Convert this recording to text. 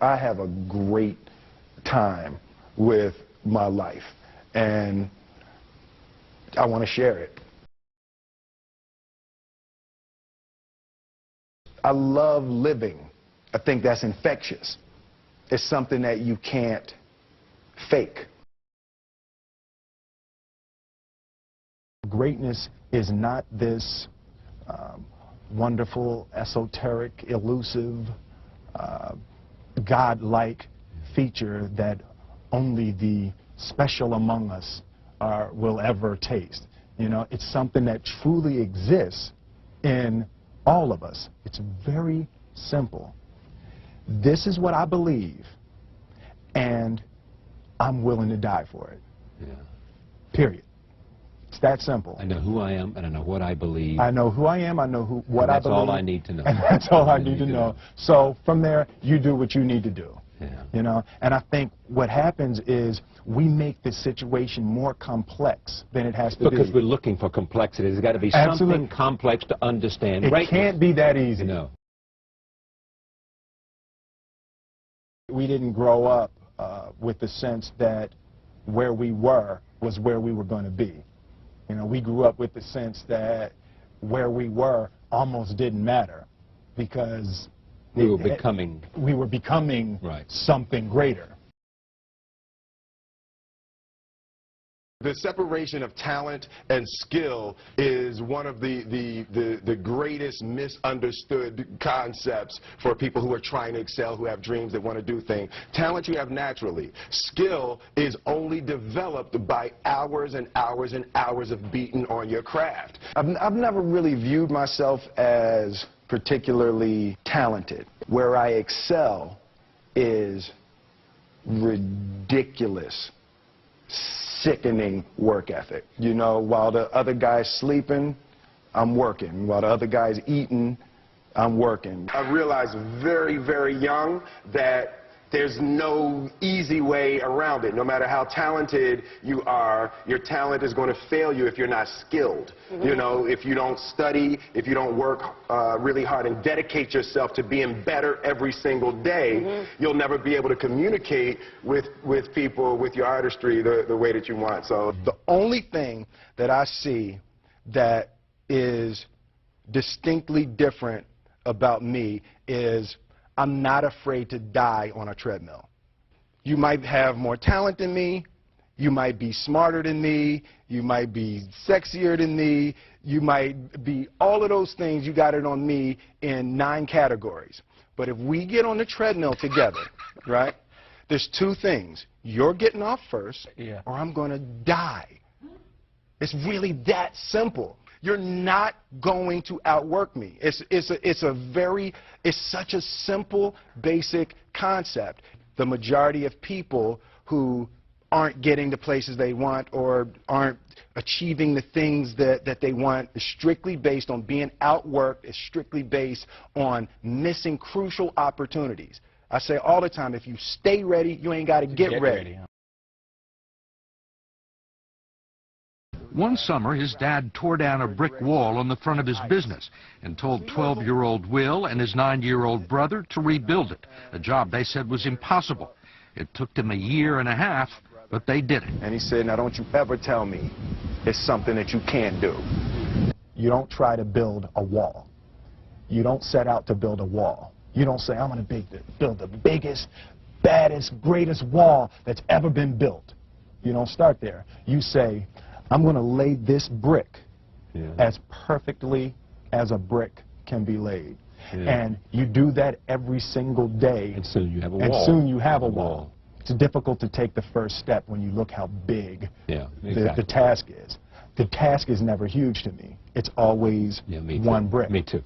I have a great time with my life, and I want to share it. I love living. I think that's infectious. It's something that you can't fake. Greatness is not this wonderful, esoteric, elusive, God-like feature that only the special among us will ever taste. You know, it's something that truly exists in all of us. It's very simple. This is what I believe, and I'm willing to die for it. Yeah. Period. It's that simple. I know who I am, and I know what I believe. I know who I am, I know what I believe. That's all I need to know. And that's all I need to know. So from there, you do what you need to do. Yeah. You know, and I think what happens is we make the situation more complex than it has to be. Because we're looking for complexity. There's got to be something complex to understand. It can't be that easy. No. We didn't grow up with the sense that where we were was where we were going to be. You know, we grew up with the sense that where we were almost didn't matter because we were becoming right. something greater. The separation of talent and skill is one of the greatest misunderstood concepts for people who are trying to excel, who have dreams, that want to do things. Talent you have naturally. Skill is only developed by hours and hours and hours of beating on your craft. I've never really viewed myself as particularly talented. Where I excel is ridiculous, sickening work ethic. You know, while the other guy's sleeping, I'm working. While the other guy's eating, I'm working. I realized very, very young that there's no easy way around it. No matter how talented you are, your talent is going to fail you if you're not skilled. You know, if you don't study, if you don't work really hard and dedicate yourself to being better every single day, you'll never be able to communicate with people, with your artistry, the way that you want. So the only thing that I see that is distinctly different about me is I'm not afraid to die on a treadmill. You might have more talent than me, you might be smarter than me, you might be sexier than me, you might be all of those things. You got it on me in 9 categories. But if we get on the treadmill together, right, there's 2 things. You're getting off first, or I'm going to die. It's really that simple. You're not going to outwork me. It's such a simple, basic concept. The majority of people who aren't getting the places they want or aren't achieving the things that they want is strictly based on being outworked, is strictly based on missing crucial opportunities. I say all the time, if you stay ready, you ain't got to get ready. One summer, his dad tore down a brick wall on the front of his business and told 12-year-old Will and his 9-year-old brother to rebuild it, a job they said was impossible. It took them 1.5 years, but they did it. And he said, now don't you ever tell me it's something that you can't do. You don't try to build a wall. You don't set out to build a wall. You don't say, I'm going to build the biggest, baddest, greatest wall that's ever been built. You don't start there. You say, I'm going to lay this brick as perfectly as a brick can be laid. And you do that every single day. And soon you have a wall. And soon you have a wall. It's difficult to take the first step when you look how big the task is. The task is never huge to me. It's always one brick. Me too.